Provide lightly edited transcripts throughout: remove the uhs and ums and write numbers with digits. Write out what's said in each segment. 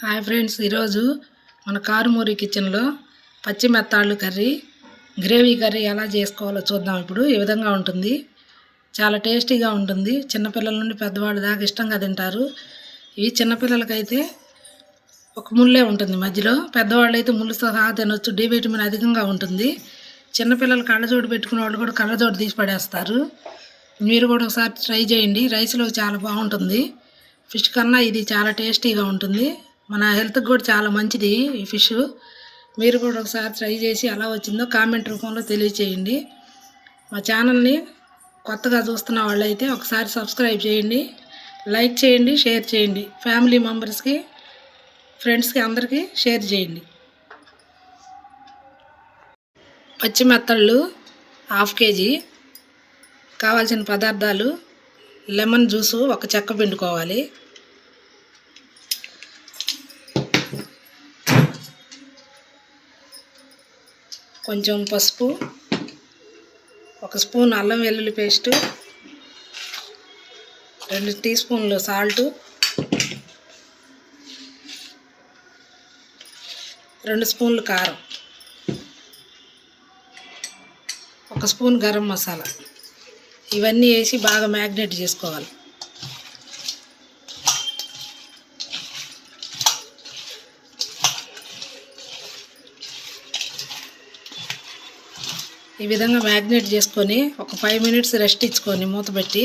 Hi friends, ఈరోజు మన కారుమూరి కిచెన్లో పచ్చి మెత్తాళ్ళు కర్రీ, గ్రేవీ కర్రీ ఎలా చేసుకోవాలో చూద్దాం. ఇప్పుడు ఈ విధంగా ఉంటుంది. చాలా టేస్టీగా ఉంటుంది. చిన్నపిల్లల నుండి పెద్దవాళ్ళ దాకా ఇష్టంగా తింటారు. ఇవి చిన్నపిల్లలకైతే ఒక ముళ్ళే ఉంటుంది మధ్యలో, పెద్దవాళ్ళు అయితే ముళ్ళు సహా తినొచ్చు. డి విటమిన్ అధికంగా ఉంటుంది. చిన్నపిల్లలు కళ్ళజోడు పెట్టుకునే వాళ్ళు కూడా కళ్ళజోడు తీసి పడేస్తారు. మీరు కూడా ఒకసారి ట్రై చేయండి. రైస్లో చాలా బాగుంటుంది. ఫిష్ కన్నా ఇది చాలా టేస్టీగా ఉంటుంది. మన హెల్త్కి కూడా చాలా మంచిది ఈ ఫిష్. మీరు కూడా ఒకసారి ట్రై చేసి ఎలా వచ్చిందో కామెంట్ రూపంలో తెలియచేయండి. మా ఛానల్ని కొత్తగా చూస్తున్న వాళ్ళైతే ఒకసారి సబ్స్క్రైబ్ చేయండి, లైక్ చేయండి, షేర్ చేయండి. ఫ్యామిలీ మెంబర్స్కి, ఫ్రెండ్స్కి అందరికీ షేర్ చేయండి. పచ్చి మెత్తళ్ళు 1/2 kg. కావాల్సిన పదార్థాలు: లెమన్ జ్యూసు 1 చెక్క పిండుకోవాలి, కొంచెం పసుపు, 1 స్పూన్ అల్లం వెల్లుల్లి పేస్టు, 2 టీ స్పూన్లు సాల్టు, 2 స్పూన్లు కారం, 1 స్పూన్ గరం మసాలా. ఇవన్నీ వేసి బాగా మ్యాగ్నేట్ చేసుకోవాలి. ఈ విధంగా మ్యాగ్నేట్ చేసుకొని ఒక 5 మినిట్స్ రెస్ట్ ఇచ్చుకొని మూత పెట్టి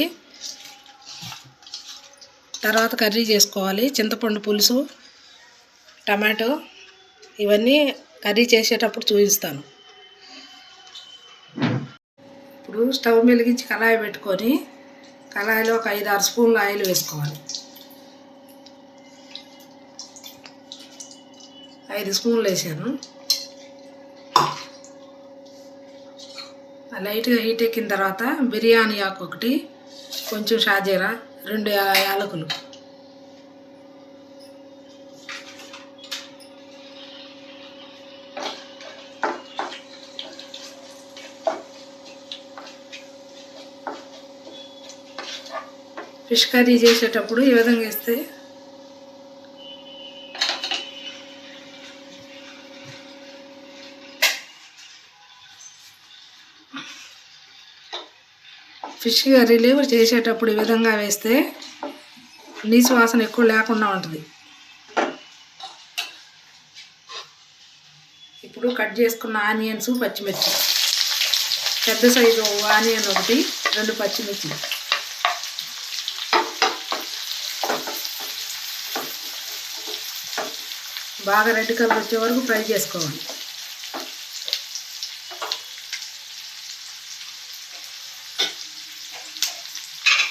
తర్వాత కర్రీ చేసుకోవాలి. చింతపండు పులుసు, టమాటో ఇవన్నీ కర్రీ చేసేటప్పుడు చూపిస్తాను. ఇప్పుడు స్టవ్ వెలిగించి కళాయి పెట్టుకొని కళాయిలో ఒక 5-6 స్పూన్లు ఆయిల్ వేసుకోవాలి. 5 స్పూన్లు వేసాను. లైట్గా హీట్ ఎక్కిన తర్వాత బిర్యానీ ఆకు 1, కొంచెం షాజీరా, 2 యాలకులు, ఫిష్ కర్రీ చేసేటప్పుడు ఈ విధంగా వేస్తే ఫిష్ కర్రీలు చేసేటప్పుడు ఈ విధంగా వేస్తే నీసు వాసన ఎక్కువ లేకుండా ఉంటుంది. ఇప్పుడు కట్ చేసుకున్న ఆనియన్స్, పచ్చిమిర్చి, పెద్ద సైజు ఆనియన్ 1, 2 పచ్చిమిర్చి, బాగా రెడ్ కలర్ వచ్చే వరకు ఫ్రై చేసుకోవాలి.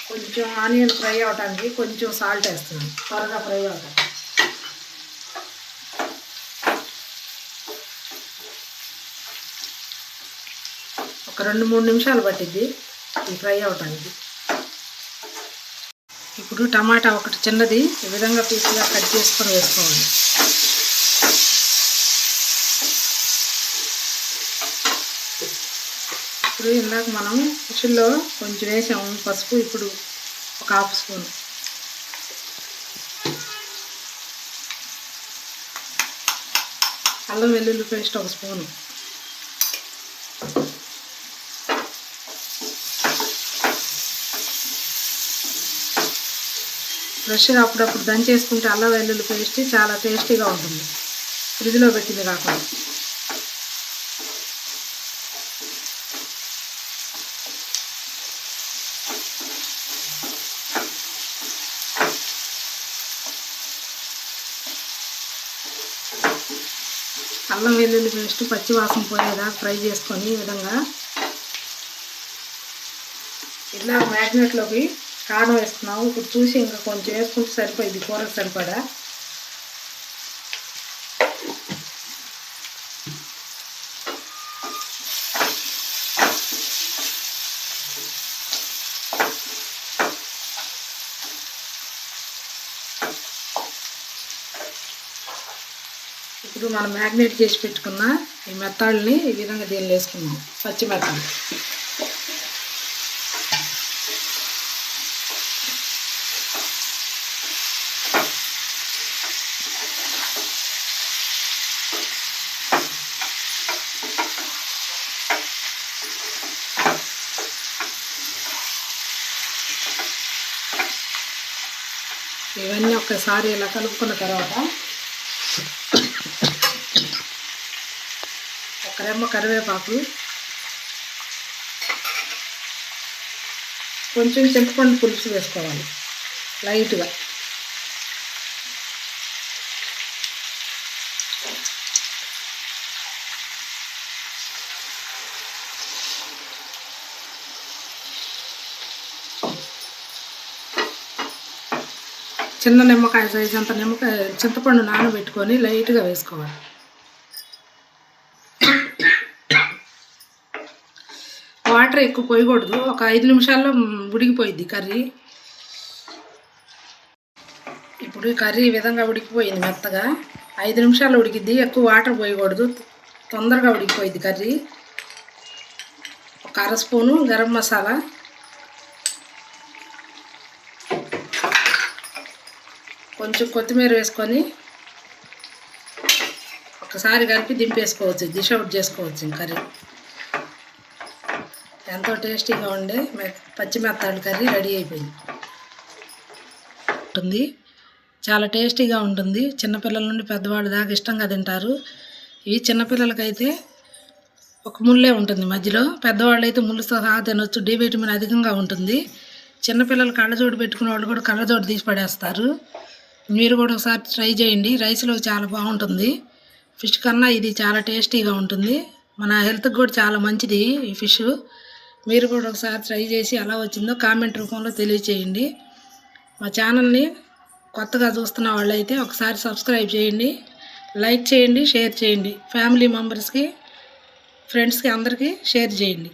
కొంచెం ఆనియన్ ఫ్రై అవడానికి కొంచెం సాల్ట్ వేస్తున్నాను, త్వరగా ఫ్రై అవడానికి. ఒక 2-3 నిమిషాలు పట్టిద్ది ఈ ఫ్రై అవడానికి. ఇప్పుడు టమాటా 1 చిన్నది ఈ విధంగా పీసుగా కట్ చేసుకొని వేసుకోవాలి. ఇప్పుడు ఇందాక మనం ఫిష్లో కొంచెం వేసాము పసుపు, ఇప్పుడు ఒక 1/2 స్పూన్, అల్లం వెల్లుల్లి పేస్ట్ 1 స్పూను, ఫ్రెష్గా అప్పుడప్పుడు దంచేసుకుంటే అల్లం వెల్లుల్లి పేస్ట్ చాలా టేస్టీగా ఉంటుంది, ఫ్రిడ్జ్లో పెట్టింది కాకుండా. అల్లం వెల్లుల్లి పేస్ట్ పచ్చి వాసన పోయేదాకా ఫ్రై చేసుకొని ఈ విధంగా ఇలా మ్యాగ్నెట్లోకి కారం వేసుకున్నాము. ఇప్పుడు చూసి ఇంకా కొంచెం వేసుకుంటే సరిపోయింది, కూరకు సరిపడా. ఇప్పుడు మనం మ్యాగ్నేట్ చేసి పెట్టుకున్న ఈ మెత్తాళ్ళని ఈ విధంగా దీనిలో వేసుకున్నాం, పచ్చి మెత్తాలు. ఇవన్నీ ఒక్కసారి ఇలా కలుపుకున్న తర్వాత ఒక రెమ్మ కరివేపాకు, కొంచెం చింతపండు పులుసు వేసుకోవాలి లైట్గా. చిన్న నిమ్మకాయ సైజు అంత చింతపండు నానబెట్టుకొని లైట్గా వేసుకోవాలి. వాటర్ ఎక్కువ పోయకూడదు, ఒక 5 నిమిషాల్లో ఉడికిపోయిద్ది కర్రీ. ఇప్పుడు కర్రీ ఈ విధంగా ఉడికిపోయింది మెత్తగా. 5 నిమిషాలు ఉడికిద్ది, ఎక్కువ వాటర్ పోయకూడదు, తొందరగా ఉడికిపోయిద్ది కర్రీ. ఒక 1/2 స్పూను గరం మసాలా, కొంచెం కొత్తిమీర వేసుకొని ఒకసారి కలిపి దింపేసుకోవచ్చు, డిష్ అవుట్ చేసుకోవచ్చు. కర్రీ ఎంతో టేస్టీగా ఉండే పచ్చి మెత్తాడు కర్రీ రెడీ అయిపోయింది. ఉంటుంది, చాలా టేస్టీగా ఉంటుంది. చిన్నపిల్లల నుండి పెద్దవాళ్ళ దాకా ఇష్టంగా తింటారు. ఇవి చిన్నపిల్లలకైతే ఒక ముళ్ళే ఉంటుంది మధ్యలో, పెద్దవాళ్ళు అయితే ముళ్ళుతో సహా తినొచ్చు. డి విటమిన్ అధికంగా ఉంటుంది. చిన్నపిల్లలు కళ్ళజోడు పెట్టుకునే వాళ్ళు కూడా కళ్ళజోడు తీసి పడేస్తారు. మీరు కూడా ఒకసారి ట్రై చేయండి, రైస్లో చాలా బాగుంటుంది. ఫిష్ కన్నా ఇది చాలా టేస్టీగా ఉంటుంది, మన హెల్త్కి కూడా చాలా మంచిది ఈ ఫిష్. మీరు కూడా ఒకసారి ట్రై చేసి ఎలా వచ్చిందో కామెంట్ రూపంలో తెలియచేయండి. మా ఛానల్ని కొత్తగా చూస్తున్న వాళ్ళైతే ఒకసారి సబ్స్క్రైబ్ చేయండి, లైక్ చేయండి, షేర్ చేయండి. ఫ్యామిలీ మెంబర్స్కి, ఫ్రెండ్స్కి అందరికీ షేర్ చేయండి.